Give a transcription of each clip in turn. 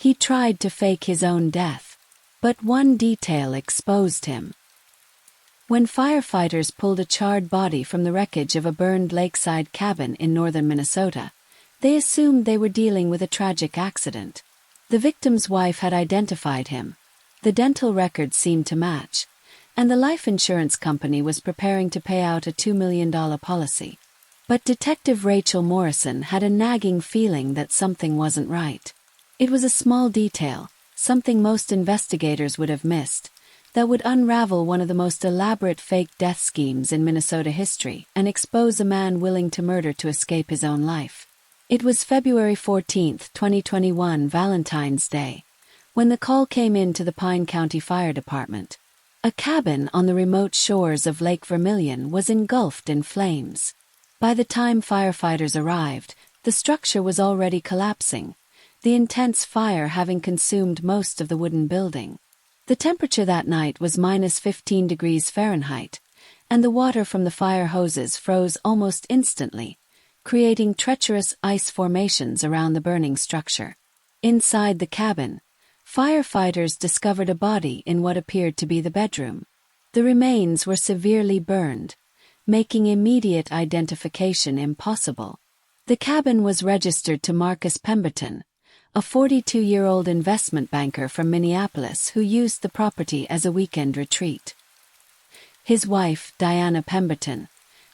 He tried to fake his own death, but one detail exposed him. When firefighters pulled a charred body from the wreckage of a burned lakeside cabin in northern Minnesota, they assumed they were dealing with a tragic accident. The victim's wife had identified him. The dental records seemed to match, and the life insurance company was preparing to pay out a $2 million policy. But Detective Rachel Morrison had a nagging feeling that something wasn't right. It was a small detail, something most investigators would have missed, that would unravel one of the most elaborate fake death schemes in Minnesota history and expose a man willing to murder to escape his own life. It was February 14, 2021, Valentine's Day, when the call came in to the Pine County Fire Department. A cabin on the remote shores of Lake Vermilion was engulfed in flames. By the time firefighters arrived, the structure was already collapsing, the intense fire having consumed most of the wooden building. The temperature that night was -15 degrees Fahrenheit, and the water from the fire hoses froze almost instantly, creating treacherous ice formations around the burning structure. Inside the cabin, firefighters discovered a body in what appeared to be the bedroom. The remains were severely burned, making immediate identification impossible. The cabin was registered to Marcus Pemberton, a 42-year-old investment banker from Minneapolis who used the property as a weekend retreat. His wife, Diana Pemberton,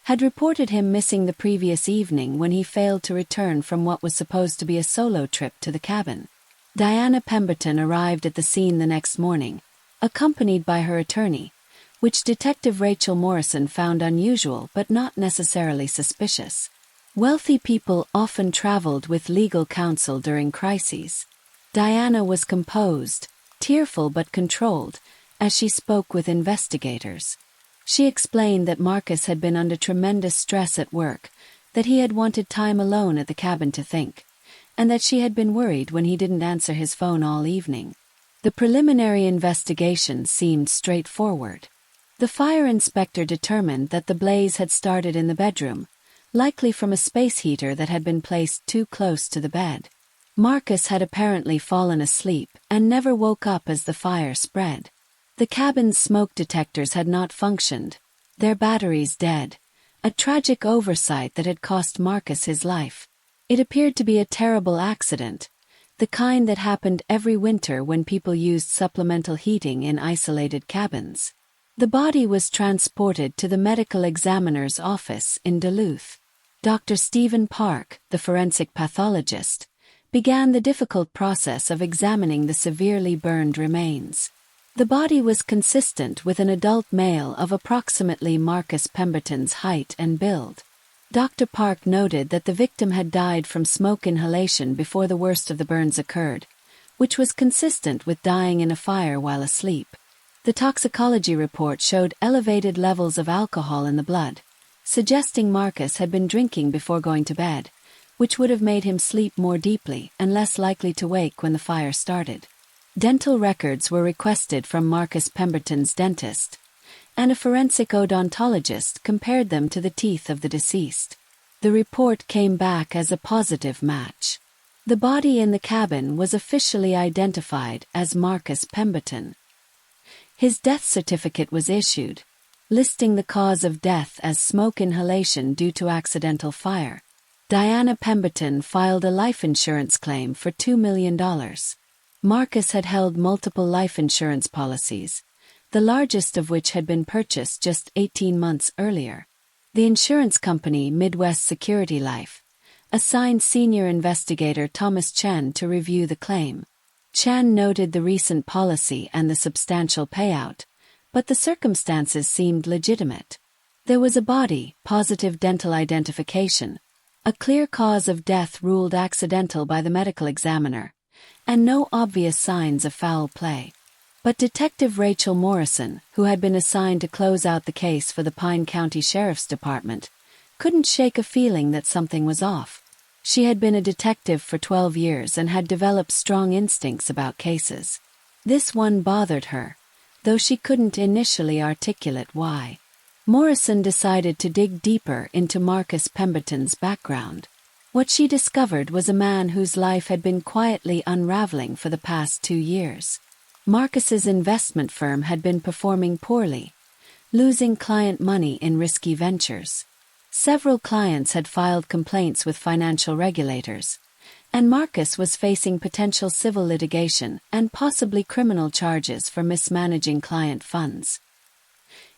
had reported him missing the previous evening when he failed to return from what was supposed to be a solo trip to the cabin. Diana Pemberton arrived at the scene the next morning, accompanied by her attorney, which Detective Rachel Morrison found unusual but not necessarily suspicious. Wealthy people often traveled with legal counsel during crises. Diana was composed, tearful but controlled, as she spoke with investigators. She explained that Marcus had been under tremendous stress at work, that he had wanted time alone at the cabin to think, and that she had been worried when he didn't answer his phone all evening. The preliminary investigation seemed straightforward. The fire inspector determined that the blaze had started in the bedroom, likely from a space heater that had been placed too close to the bed. Marcus had apparently fallen asleep and never woke up as the fire spread. The cabin's smoke detectors had not functioned, their batteries dead, a tragic oversight that had cost Marcus his life. It appeared to be a terrible accident, the kind that happened every winter when people used supplemental heating in isolated cabins. The body was transported to the medical examiner's office in Duluth. Dr. Stephen Park, the forensic pathologist, began the difficult process of examining the severely burned remains. The body was consistent with an adult male of approximately Marcus Pemberton's height and build. Dr. Park noted that the victim had died from smoke inhalation before the worst of the burns occurred, which was consistent with dying in a fire while asleep. The toxicology report showed elevated levels of alcohol in the blood, suggesting Marcus had been drinking before going to bed, which would have made him sleep more deeply and less likely to wake when the fire started. Dental records were requested from Marcus Pemberton's dentist, and a forensic odontologist compared them to the teeth of the deceased. The report came back as a positive match. The body in the cabin was officially identified as Marcus Pemberton. His death certificate was issued, listing the cause of death as smoke inhalation due to accidental fire. Diana Pemberton filed a life insurance claim for $2 million. Marcus had held multiple life insurance policies, the largest of which had been purchased just 18 months earlier. The insurance company, Midwest Security Life, assigned senior investigator Thomas Chen to review the claim. Chen noted the recent policy and the substantial payout, but the circumstances seemed legitimate. There was a body, positive dental identification, a clear cause of death ruled accidental by the medical examiner, and no obvious signs of foul play. But Detective Rachel Morrison, who had been assigned to close out the case for the Pine County Sheriff's Department, couldn't shake a feeling that something was off. She had been a detective for 12 years and had developed strong instincts about cases. This one bothered her, though she couldn't initially articulate why. Morrison decided to dig deeper into Marcus Pemberton's background. What she discovered was a man whose life had been quietly unraveling for the past 2 years. Marcus's investment firm had been performing poorly, losing client money in risky ventures. Several clients had filed complaints with financial regulators, and Marcus was facing potential civil litigation and possibly criminal charges for mismanaging client funds.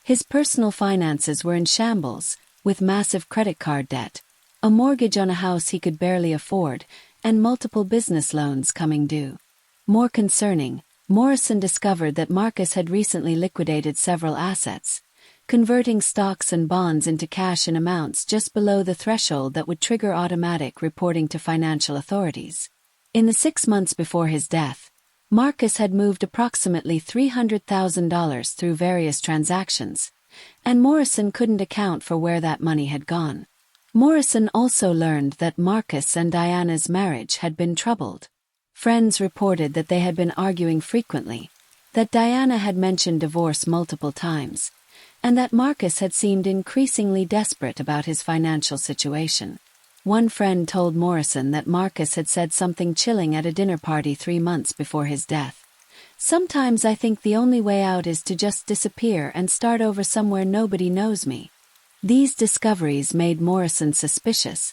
His personal finances were in shambles, with massive credit card debt, a mortgage on a house he could barely afford, and multiple business loans coming due. More concerning, Morrison discovered that Marcus had recently liquidated several assets, converting stocks and bonds into cash in amounts just below the threshold that would trigger automatic reporting to financial authorities. In the 6 months before his death, Marcus had moved approximately $300,000 through various transactions, and Morrison couldn't account for where that money had gone. Morrison also learned that Marcus and Diana's marriage had been troubled. Friends reported that they had been arguing frequently, that Diana had mentioned divorce multiple times, and that Marcus had seemed increasingly desperate about his financial situation. One friend told Morrison that Marcus had said something chilling at a dinner party 3 months before his death. "Sometimes I think the only way out is to just disappear and start over somewhere nobody knows me." These discoveries made Morrison suspicious,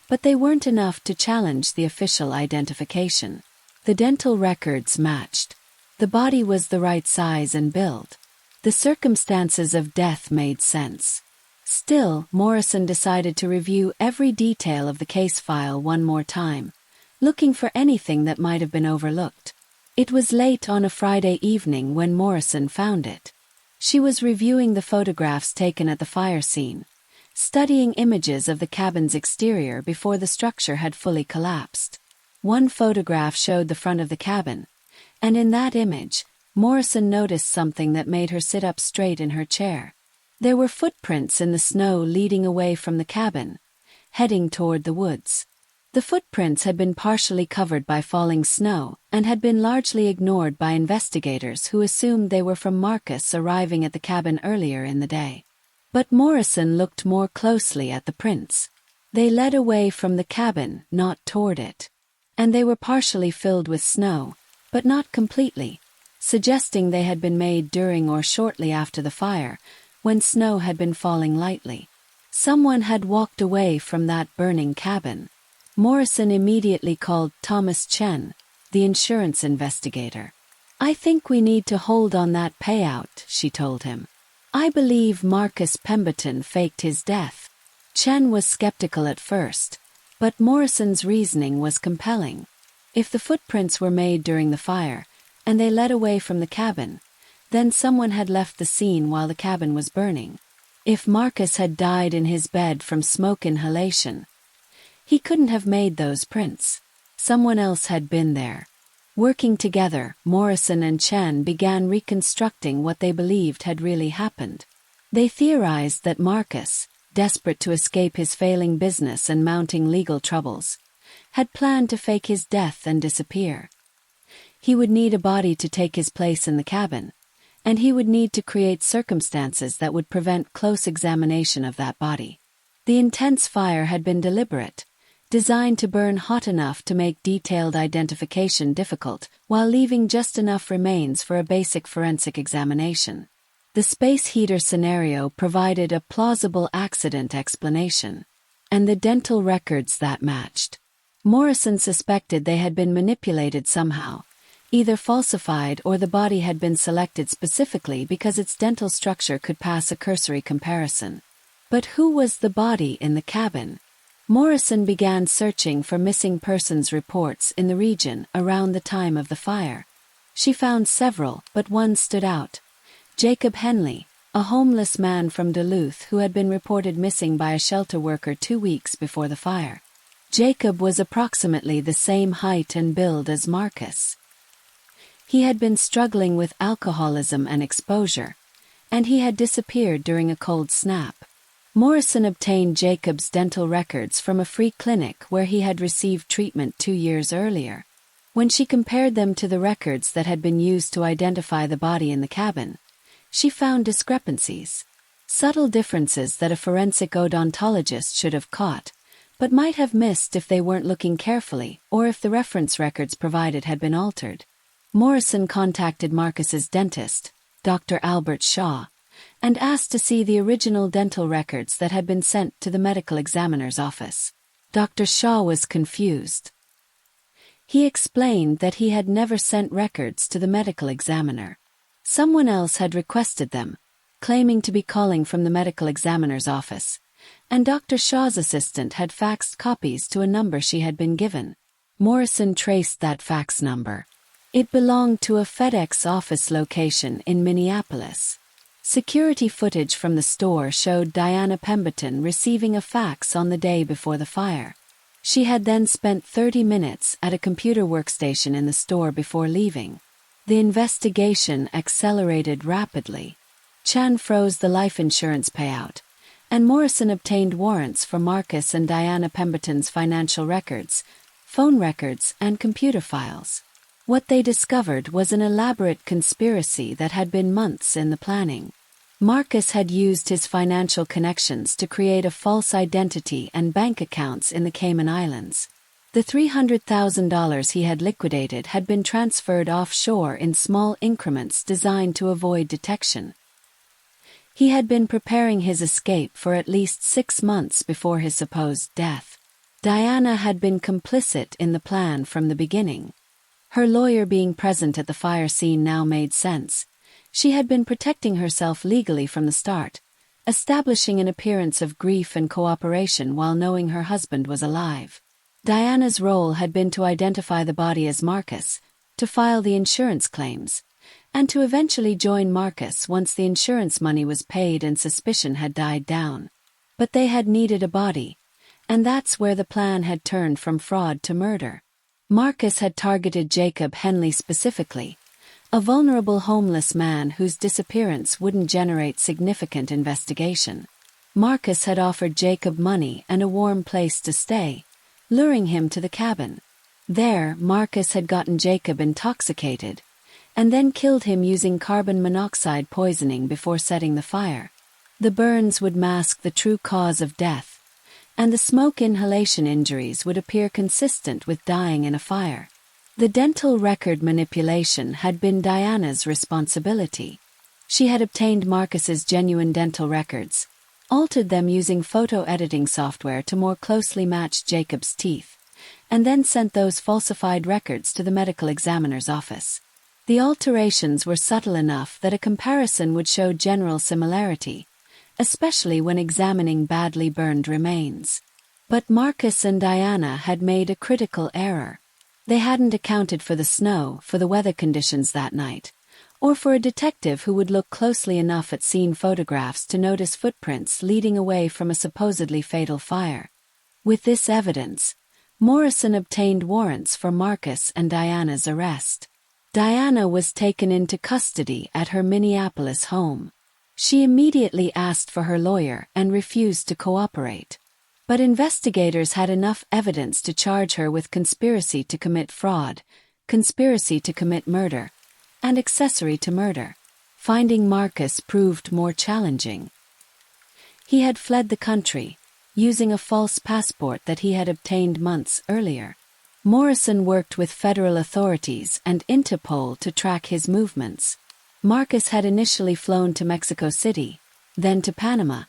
but they weren't enough to challenge the official identification. The dental records matched. The body was the right size and build. The circumstances of death made sense. Still, Morrison decided to review every detail of the case file one more time, looking for anything that might have been overlooked. It was late on a Friday evening when Morrison found it. She was reviewing the photographs taken at the fire scene, studying images of the cabin's exterior before the structure had fully collapsed. One photograph showed the front of the cabin, and in that image, Morrison noticed something that made her sit up straight in her chair. There were footprints in the snow leading away from the cabin, heading toward the woods. The footprints had been partially covered by falling snow and had been largely ignored by investigators who assumed they were from Marcus arriving at the cabin earlier in the day. But Morrison looked more closely at the prints. They led away from the cabin, not toward it. And they were partially filled with snow, but not completely, suggesting they had been made during or shortly after the fire, when snow had been falling lightly. Someone had walked away from that burning cabin. Morrison immediately called Thomas Chen, the insurance investigator. "I think we need to hold on that payout," she told him. "I believe Marcus Pemberton faked his death." Chen was skeptical at first, but Morrison's reasoning was compelling. If the footprints were made during the fire, and they led away from the cabin, then someone had left the scene while the cabin was burning. If Marcus had died in his bed from smoke inhalation, he couldn't have made those prints. Someone else had been there. Working together, Morrison and Chen began reconstructing what they believed had really happened. They theorized that Marcus, desperate to escape his failing business and mounting legal troubles, had planned to fake his death and disappear. He would need a body to take his place in the cabin, and he would need to create circumstances that would prevent close examination of that body. The intense fire had been deliberate, designed to burn hot enough to make detailed identification difficult, while leaving just enough remains for a basic forensic examination. The space heater scenario provided a plausible accident explanation, and the dental records that matched. Morrison suspected they had been manipulated somehow, either falsified or the body had been selected specifically because its dental structure could pass a cursory comparison. But who was the body in the cabin? Morrison began searching for missing persons reports in the region around the time of the fire. She found several, but one stood out. Jacob Henley, a homeless man from Duluth who had been reported missing by a shelter worker 2 weeks before the fire. Jacob was approximately the same height and build as Marcus. He had been struggling with alcoholism and exposure, and he had disappeared during a cold snap. Morrison obtained Jacob's dental records from a free clinic where he had received treatment 2 years earlier. When she compared them to the records that had been used to identify the body in the cabin, she found discrepancies. Subtle differences that a forensic odontologist should have caught, but might have missed if they weren't looking carefully or if the reference records provided had been altered. Morrison contacted Marcus's dentist, Dr. Albert Shaw, and asked to see the original dental records that had been sent to the medical examiner's office. Dr. Shaw was confused. He explained that he had never sent records to the medical examiner. Someone else had requested them, claiming to be calling from the medical examiner's office, and Dr. Shaw's assistant had faxed copies to a number she had been given. Morrison traced that fax number. It belonged to a FedEx office location in Minneapolis. Security footage from the store showed Diana Pemberton receiving a fax on the day before the fire. She had then spent 30 minutes at a computer workstation in the store before leaving. The investigation accelerated rapidly. Chan froze the life insurance payout, and Morrison obtained warrants for Marcus and Diana Pemberton's financial records, phone records, and computer files. What they discovered was an elaborate conspiracy that had been months in the planning. Marcus had used his financial connections to create a false identity and bank accounts in the Cayman Islands. The $300,000 he had liquidated had been transferred offshore in small increments designed to avoid detection. He had been preparing his escape for at least 6 months before his supposed death. Diana had been complicit in the plan from the beginning. Her lawyer being present at the fire scene now made sense. She had been protecting herself legally from the start, establishing an appearance of grief and cooperation while knowing her husband was alive. Diana's role had been to identify the body as Marcus, to file the insurance claims, and to eventually join Marcus once the insurance money was paid and suspicion had died down. But they had needed a body, and that's where the plan had turned from fraud to murder. Marcus had targeted Jacob Henley specifically, a vulnerable homeless man whose disappearance wouldn't generate significant investigation. Marcus had offered Jacob money and a warm place to stay, luring him to the cabin. There, Marcus had gotten Jacob intoxicated, and then killed him using carbon monoxide poisoning before setting the fire. The burns would mask the true cause of death, and the smoke inhalation injuries would appear consistent with dying in a fire. The dental record manipulation had been Diana's responsibility. She had obtained Marcus's genuine dental records, altered them using photo editing software to more closely match Jacob's teeth, and then sent those falsified records to the medical examiner's office. The alterations were subtle enough that a comparison would show general similarity, especially when examining badly burned remains. But Marcus and Diana had made a critical error. They hadn't accounted for the snow, for the weather conditions that night, or for a detective who would look closely enough at scene photographs to notice footprints leading away from a supposedly fatal fire. With this evidence, Morrison obtained warrants for Marcus and Diana's arrest. Diana was taken into custody at her Minneapolis home. She immediately asked for her lawyer and refused to cooperate. But investigators had enough evidence to charge her with conspiracy to commit fraud, conspiracy to commit murder, and accessory to murder. Finding Marcus proved more challenging. He had fled the country, using a false passport that he had obtained months earlier. Morrison worked with federal authorities and Interpol to track his movements. Marcus had initially flown to Mexico City, then to Panama,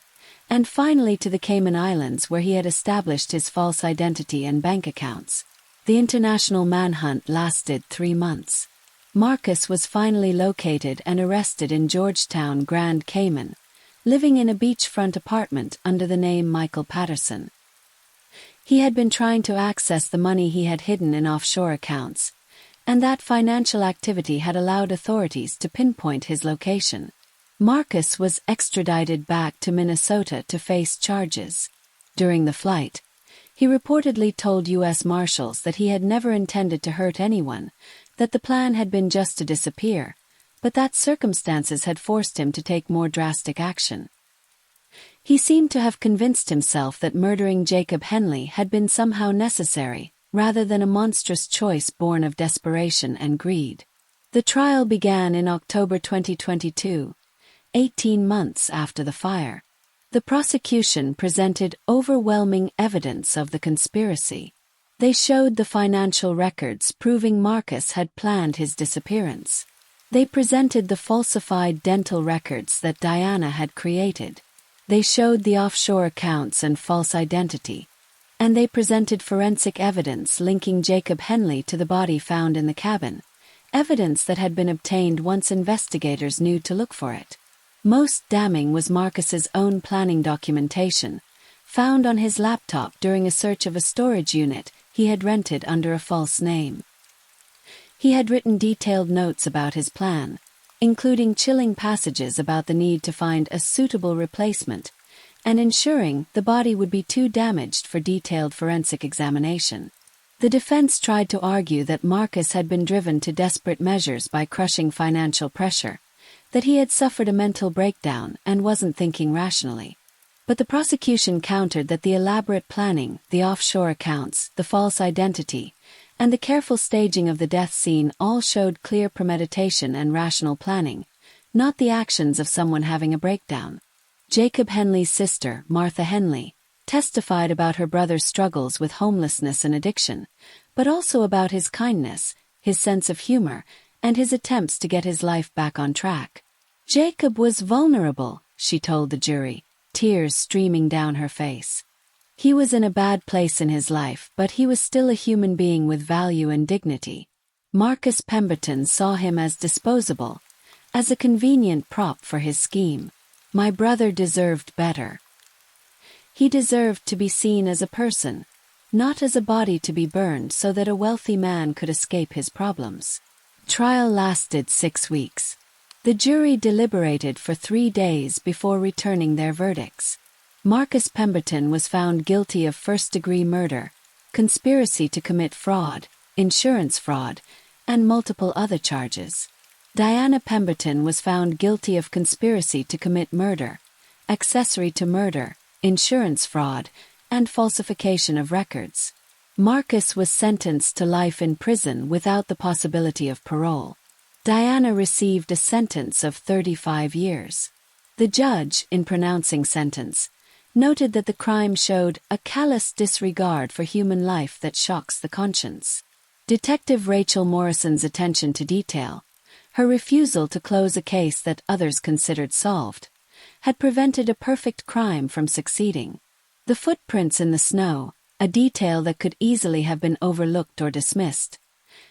and finally to the Cayman Islands where he had established his false identity and bank accounts. The international manhunt lasted 3 months. Marcus was finally located and arrested in Georgetown, Grand Cayman, living in a beachfront apartment under the name Michael Patterson. He had been trying to access the money he had hidden in offshore accounts, and that financial activity had allowed authorities to pinpoint his location. Marcus was extradited back to Minnesota to face charges. During the flight, he reportedly told U.S. Marshals that he had never intended to hurt anyone, that the plan had been just to disappear, but that circumstances had forced him to take more drastic action. He seemed to have convinced himself that murdering Jacob Henley had been somehow necessary, rather than a monstrous choice born of desperation and greed. The trial began in October 2022. 18 months after the fire. The prosecution presented overwhelming evidence of the conspiracy. They showed the financial records proving Marcus had planned his disappearance. They presented the falsified dental records that Diana had created. They showed the offshore accounts and false identity. And they presented forensic evidence linking Jacob Henley to the body found in the cabin, evidence that had been obtained once investigators knew to look for it. Most damning was Marcus's own planning documentation, found on his laptop during a search of a storage unit he had rented under a false name. He had written detailed notes about his plan, including chilling passages about the need to find a suitable replacement and ensuring the body would be too damaged for detailed forensic examination. The defense tried to argue that Marcus had been driven to desperate measures by crushing financial pressure, that he had suffered a mental breakdown and wasn't thinking rationally. But the prosecution countered that the elaborate planning, the offshore accounts, the false identity, and the careful staging of the death scene all showed clear premeditation and rational planning, not the actions of someone having a breakdown. Jacob Henley's sister, Martha Henley, testified about her brother's struggles with homelessness and addiction, but also about his kindness, his sense of humor, and his attempts to get his life back on track. Jacob was vulnerable, she told the jury, tears streaming down her face. He was in a bad place in his life, but he was still a human being with value and dignity. Marcus Pemberton saw him as disposable, as a convenient prop for his scheme. My brother deserved better. He deserved to be seen as a person, not as a body to be burned so that a wealthy man could escape his problems. Trial lasted 6 weeks. The jury deliberated for 3 days before returning their verdicts. Marcus Pemberton was found guilty of first-degree murder, conspiracy to commit fraud, insurance fraud, and multiple other charges. Diana Pemberton was found guilty of conspiracy to commit murder, accessory to murder, insurance fraud, and falsification of records. Marcus was sentenced to life in prison without the possibility of parole. Diana received a sentence of 35 years. The judge, in pronouncing sentence, noted that the crime showed a callous disregard for human life that shocks the conscience. Detective Rachel Morrison's attention to detail, her refusal to close a case that others considered solved, had prevented a perfect crime from succeeding. The footprints in the snow, a detail that could easily have been overlooked or dismissed,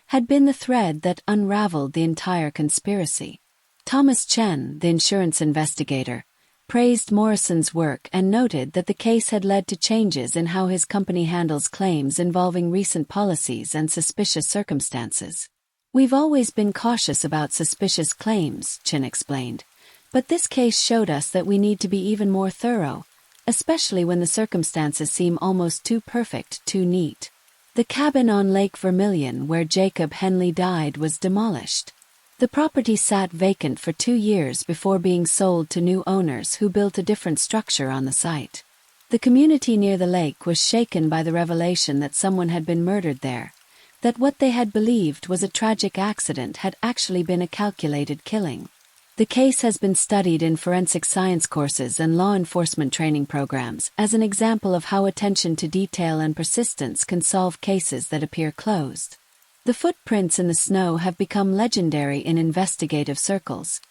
had been the thread that unraveled the entire conspiracy. Thomas Chen, the insurance investigator, praised Morrison's work and noted that the case had led to changes in how his company handles claims involving recent policies and suspicious circumstances. We've always been cautious about suspicious claims, Chen explained, but this case showed us that we need to be even more thorough, especially when the circumstances seem almost too perfect, too neat. The cabin on Lake Vermilion where Jacob Henley died was demolished. The property sat vacant for 2 years before being sold to new owners who built a different structure on the site. The community near the lake was shaken by the revelation that someone had been murdered there, that what they had believed was a tragic accident had actually been a calculated killing. The case has been studied in forensic science courses and law enforcement training programs as an example of how attention to detail and persistence can solve cases that appear closed. The footprints in the snow have become legendary in investigative circles,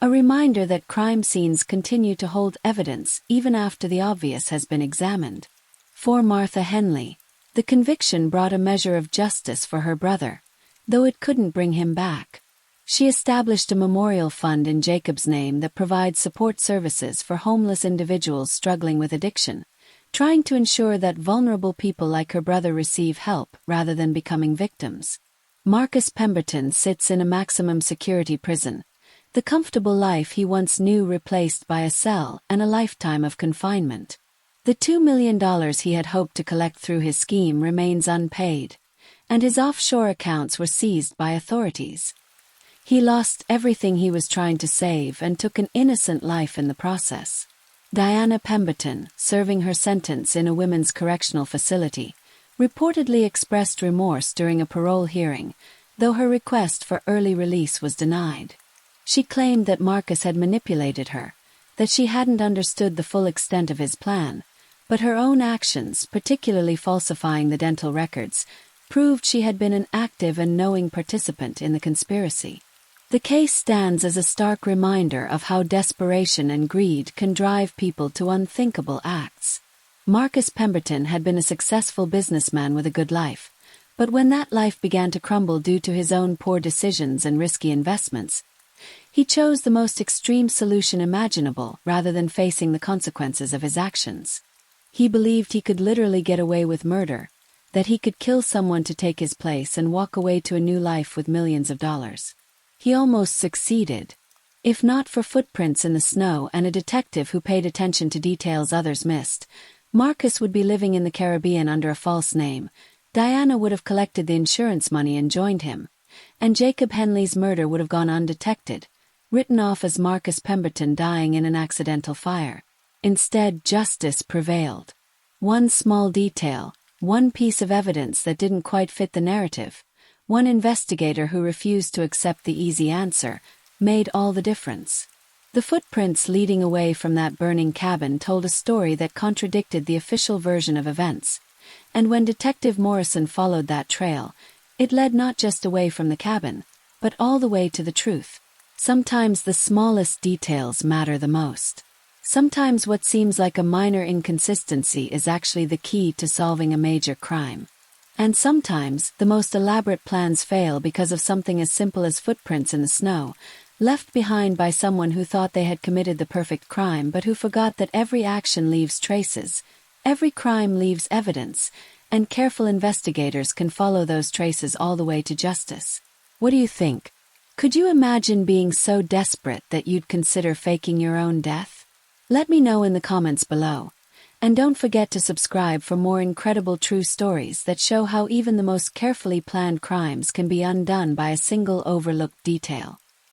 a reminder that crime scenes continue to hold evidence even after the obvious has been examined. For Martha Henley, the conviction brought a measure of justice for her brother, though it couldn't bring him back. She established a memorial fund in Jacob's name that provides support services for homeless individuals struggling with addiction, trying to ensure that vulnerable people like her brother receive help rather than becoming victims. Marcus Pemberton sits in a maximum security prison, the comfortable life he once knew replaced by a cell and a lifetime of confinement. The $2 million he had hoped to collect through his scheme remains unpaid, and his offshore accounts were seized by authorities. He lost everything he was trying to save and took an innocent life in the process. Diana Pemberton, serving her sentence in a women's correctional facility, reportedly expressed remorse during a parole hearing, though her request for early release was denied. She claimed that Marcus had manipulated her, that she hadn't understood the full extent of his plan, but her own actions, particularly falsifying the dental records, proved she had been an active and knowing participant in the conspiracy. The case stands as a stark reminder of how desperation and greed can drive people to unthinkable acts. Marcus Pemberton had been a successful businessman with a good life, but when that life began to crumble due to his own poor decisions and risky investments, he chose the most extreme solution imaginable rather than facing the consequences of his actions. He believed he could literally get away with murder, that he could kill someone to take his place and walk away to a new life with millions of dollars. He almost succeeded. If not for footprints in the snow and a detective who paid attention to details others missed, Marcus would be living in the Caribbean under a false name. Diana would have collected the insurance money and joined him, and Jacob Henley's murder would have gone undetected, written off as Marcus Pemberton dying in an accidental fire. Instead, justice prevailed. One small detail, one piece of evidence that didn't quite fit the narrative, one investigator who refused to accept the easy answer, made all the difference. The footprints leading away from that burning cabin told a story that contradicted the official version of events, and when Detective Morrison followed that trail, it led not just away from the cabin, but all the way to the truth. Sometimes the smallest details matter the most. Sometimes what seems like a minor inconsistency is actually the key to solving a major crime. And sometimes the most elaborate plans fail because of something as simple as footprints in the snow, left behind by someone who thought they had committed the perfect crime but who forgot that every action leaves traces, every crime leaves evidence, and careful investigators can follow those traces all the way to justice. What do you think? Could you imagine being so desperate that you'd consider faking your own death? Let me know in the comments below. And don't forget to subscribe for more incredible true stories that show how even the most carefully planned crimes can be undone by a single overlooked detail.